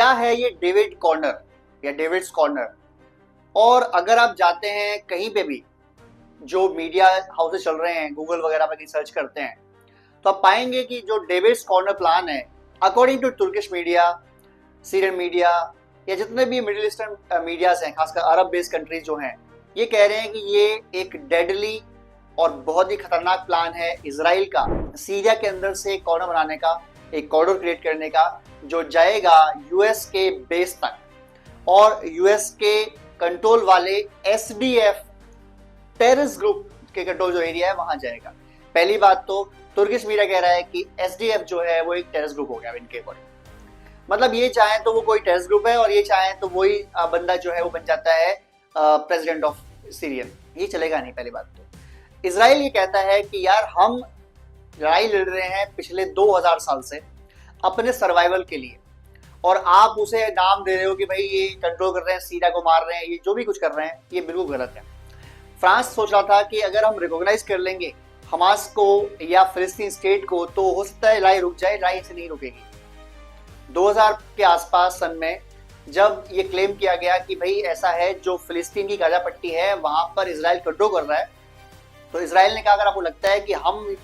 क्या है ये डेविड कॉर्नर या डेविड्स कॉर्नर। और अगर आप जाते हैं कहीं पे भी जो मीडिया हाउसेस चल रहे हैं, गूगल वगैरह पे सर्च करते हैं, तो आप पाएंगे कि जो डेविड्स कॉर्नर प्लान है, according to Turkish media, Syrian media या जितने भी मिडिल ईस्टर्न मीडियाज हैं, खासकर अरब बेस्ड कंट्रीज जो हैं, ये कह रहे हैं कि ये एक डेडली और बहुत ही खतरनाक प्लान है इजराइल का, सीरिया के अंदर से एक कॉर्नर बनाने का, एक कॉरिडोर क्रिएट करने का, जो जाएगा यूएस के बेस तक और यूएस के कंट्रोल वाले एसडीएफ टेररिस्ट ग्रुप के कंट्रोल जो एरिया है वहां जाएगा। पहली बात तो तुर्किश मीडिया कह रहा है कि एसडीएफ जो है वो एक टेररिस्ट ग्रुप हो गया इनके अकॉर्डिंग। मतलब ये चाहे तो वो कोई टेररिस्ट ग्रुप है और ये चाहे तो वही बंदा जो है वो बन जाता है प्रेसिडेंट ऑफ सीरियन। ये चलेगा नहीं। पहली बात तो इजराइल ये कहता है कि यार हम लड़ाई लड़ रहे हैं पिछले 2000 साल से अपने सर्वाइवल के लिए, और आप उसे नाम दे रहे हो कि भाई ये कंट्रोल कर रहे हैं, सीरिया को मार रहे हैं, ये जो भी कुछ कर रहे हैं ये बिल्कुल गलत है। फ्रांस सोच रहा था कि अगर हम रिकॉग्नाइज कर लेंगे हमास को या फिलिस्तीन स्टेट को तो हो सकता है लड़ाई रुक जाए। लड़ाई से नहीं रुकेगी। 2000 के आसपास सन में जब ये क्लेम किया गया कि भाई ऐसा है, जो फिलिस्तीन की गाजा पट्टी है वहां पर इजराइल कंट्रोल कर रहा है, तो इजराइल ने कहा अगर आपको लगता है कि हम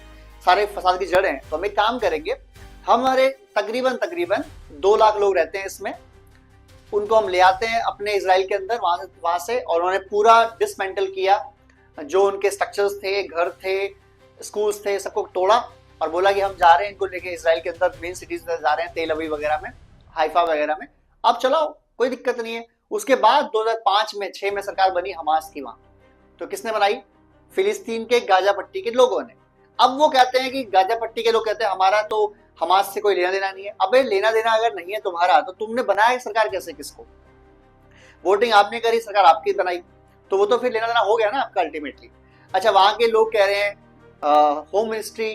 सारे फसाद की जड़ हैं तो हम एक काम करेंगे, हमारे तकरीबन 2 लाख लोग रहते हैं इसमें, उनको हम ले आते हैं अपने इजराइल के अंदर वहां से और उन्होंने पूरा डिसमेंटल किया, जो उनके स्ट्रक्चर्स थे, घर थे, स्कूल्स थे, सबको तोड़ा और बोला कि हम जा रहे हैं इनको लेके इजराइल के अंदर मेन सिटीज में जा रहे हैं, तेल अवीव वगैरह में, हाइफा वगैरह में, अब चलाओ, कोई दिक्कत नहीं है। उसके बाद 2005 में 6 में सरकार बनी हमास की वहां। तो किसने बनाई? फिलिस्तीन के गाजा पट्टी के लोगों ने। अब वो कहते हैं कि गाजा पट्टी के लोग कहते हैं हमारा तो हमास से कोई लेना देना नहीं है। अबे लेना देना अगर नहीं है तुम्हारा तो तुमने बनाया सरकार कैसे? किसको? वोटिंग आपने करी, सरकार आपकी बनाई, तो वो तो फिर लेना देना हो गया ना आपका अल्टीमेटली। अच्छा, वहां के लोग कह रहे हैं होम मिनिस्ट्री,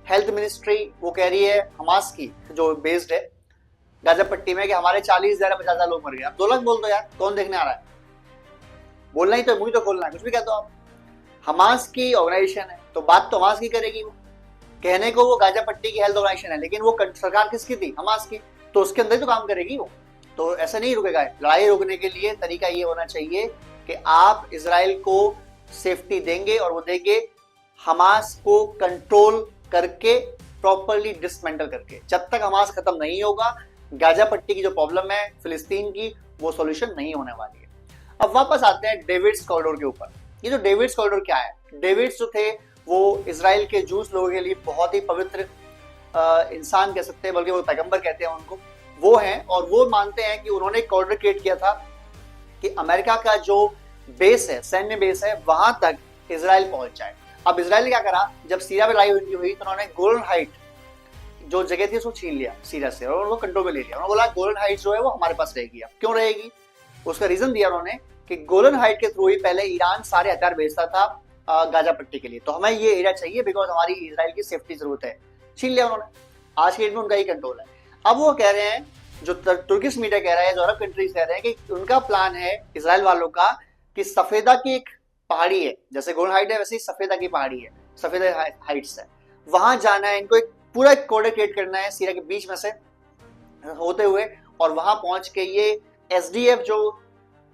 हेल्थ मिनिस्ट्री वो कह रही है हमास की जो बेस्ड है गाजा पट्टी में कि हमारे 40,000 50,000 लोग मर गए। अब 2 लाख बोल दो यार, कौन देखने आ रहा है? बोलना ही तो, मुझे तो खोलना है, कुछ भी कहते हो आप। हमास की ऑर्गेनाइजेशन है तो बात तो हमास की करेगी। वो कहने को वो गाजा पट्टी की हेल्थ ऑर्गेनाइजेशन है, लेकिन वो सरकार किसकी थी? हमास की, तो उसके अंदर ही तो काम करेगी वो। तो ऐसा नहीं रुकेगा। लड़ाई रोकने के लिए तरीका ये होना चाहिए कि आप इजराइल को सेफ्टी देंगे और वो देंगे हमास को कंट्रोल करके, प्रॉपरली डिसमेंटल करके। जब तक हमास खत्म नहीं होगा, गाजा पट्टी की जो प्रॉब्लम है फिलिस्तीन की, वो सॉल्यूशन नहीं होने वाली है। अब वापस आते हैं डेविड्स कॉरिडोर के ऊपर। ये जो डेविड्स कॉरिडोर क्या है? डेविड्स जो थे वो इजराइल के जूस लोगों के लिए बहुत ही पवित्र इंसान कह सकते हैं, बल्कि वो पैगंबर कहते हैं उनको, वो हैं। और वो मानते हैं कि उन्होंने एक कॉरिडोर क्रिएट किया था कि अमेरिका का जो बेस है, सैन्य बेस है, वहां तक इजराइल पहुंच जाए। अब इजराइल ने क्या करा, जब सीरिया में लड़ाई हुई तो उन्होंने गोलन हाइट जो जगह थी उसको छीन लिया सीरिया से और उनको कंट्रोल में ले लिया। उन्होंने बोला गोलन हाइट जो है वो हमारे पास रहेगी। अब क्यों रहेगी? उसका रीजन दिया उन्होंने कि गोलन हाइट के थ्रू ही पहले ईरान सारे हथियार भेजता था गाजा पट्टी के लिए, तो हमें ये एरिया चाहिए बिकॉज हमारी इजराइल की सेफ्टी जरूरत है। छीन लिया उन्होंने। आज के डेट में उनका ही कंट्रोल है। अब वो कह रहे हैं, जो तुर्किश मीडिया कह रहा है, जो अरब कंट्रीज कह रहे हैं कि उनका प्लान है इजराइल वालों का कि सफेदा की एक पहाड़ी है, जैसे गोलन हाइट है वैसे ही सफेदा की पहाड़ी है, सफेदा हाइट्स है, वहां जाना है इनको, एक पूरा कॉरिडोर क्रिएट करना है सीरिया के बीच में से होते हुए, और वहां पहुंच के ये एसडीएफ जो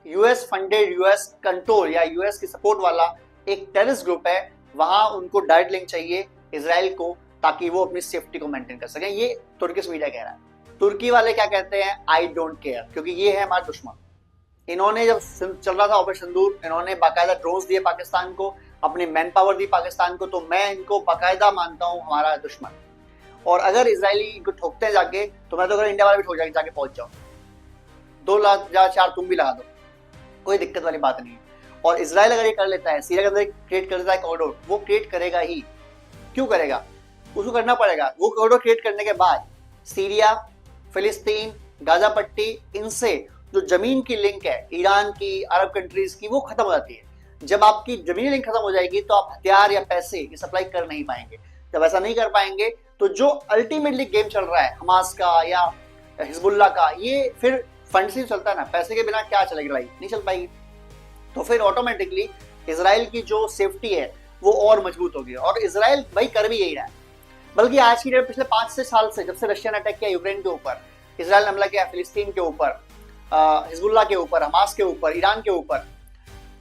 यूएस फंडेड, यूएस कंट्रोल या यूएस की सपोर्ट वाला एक टेररिस्ट ग्रुप है, वहां उनको डायरेक्ट लिंक चाहिए इजराइल को, ताकि वो अपनी सेफ्टी को मेंटेन कर सकें। ये तुर्किश मीडिया कह रहा है। तुर्की वाले क्या कहते हैं? आई डोंट केयर, क्योंकि ये है हमारा दुश्मन। इन्होंने जब चल रहा था ऑपरेशन सिंदूर, इन्होंने बाकायदा ड्रोन्स दिए पाकिस्तान को, अपनी मैन पावर दी पाकिस्तान को, तो मैं इनको बाकायदा मानता हूँ हमारा दुश्मन। और अगर इजरायली इनको ठोकते हैं जाके, तो मैं तो अगर इंडिया वाले भी ठोक जाके पहुंच जाओ, 2 लाख या 4 तुम भी लगा दो, कोई दिक्कत वाली बात नहीं है। और इजराइल अगर ये कर लेता है, सीरिया के अंदर क्रिएट कर देता है कॉरिडोर, वो क्रिएट करेगा ही। क्यों करेगा? उसको करना पड़ेगा। वो कॉरिडोर क्रिएट करने के बाद सीरिया, फिलिस्तीन, गाजा पट्टी, इनसे जो जमीन की लिंक है ईरान की, अरब कंट्रीज की, वो खत्म हो जाती है। जब आपकी जमीनी लिंक खत्म हो जाएगी तो आप हथियार या पैसे ये सप्लाई कर नहीं पाएंगे। जब ऐसा नहीं कर पाएंगे तो जो अल्टीमेटली गेम चल रहा है हमास का या हिजबुल्लाह का, ये फिर फंड से चलता है ना, पैसे के बिना क्या चलेगी लड़ाई? नहीं चल पाएगी। तो फिर ऑटोमेटिकली इजराइल की जो सेफ्टी है वो और मजबूत होगी। और इजराइल भाई कर भी यही रहा है। बल्कि आज की डेट पिछले 5 साल से, जब से रशिया ने अटैक किया यूक्रेन के ऊपर, इसराइल ने हमला किया फिलिस्तीन के ऊपर, हिजबुल्लाह के ऊपर, हमास के ऊपर, ईरान के ऊपर,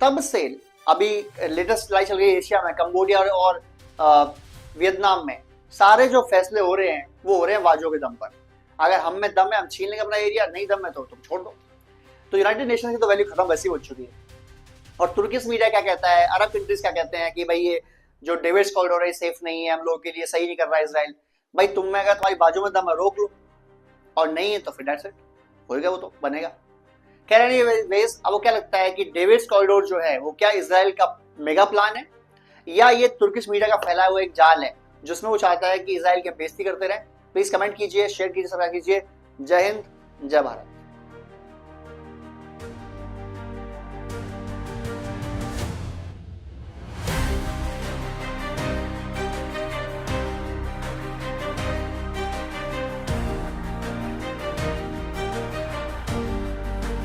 तब से अभी लेटेस्ट लड़ाई चल रही है एशिया में, कंबोडिया और वियतनाम में, सारे जो फैसले हो रहे हैं वो हो रहे हैं वाजों के दम पर। अगर हम में दम है हम छीन लेंगे अपना एरिया, नहीं दम है तो तुम छोड़ दो। तो यूनाइटेड नेशन की तो वैल्यू खत्म वैसी हो चुकी है। और तुर्किश मीडिया क्या कहता है, अरब कंट्रीज क्या कहते हैं कि भाई ये जो डेविड्स कॉरिडोर है सेफ नहीं है, हम लोगों के लिए सही नहीं कर रहा है इसराइल। भाई तुम में अगर तुम्हारी बाजू में दम है रोक लो, और नहीं है तो फिर दैट्स इट, होएगा वो तो बनेगा। कह रहे हैं अब वो क्या लगता है कि डेविड्स कॉरिडोर जो है वो क्या इसराइल का मेगा प्लान है, या ये तुर्किश मीडिया का फैलाया हुआ एक जाल है जिसमें वो चाहता है कि इसराइल की बेइज्जती करते रहे। प्लीज कमेंट कीजिए, शेयर कीजिए, सब्सक्राइब कीजिए। जय हिंद, जय भारत।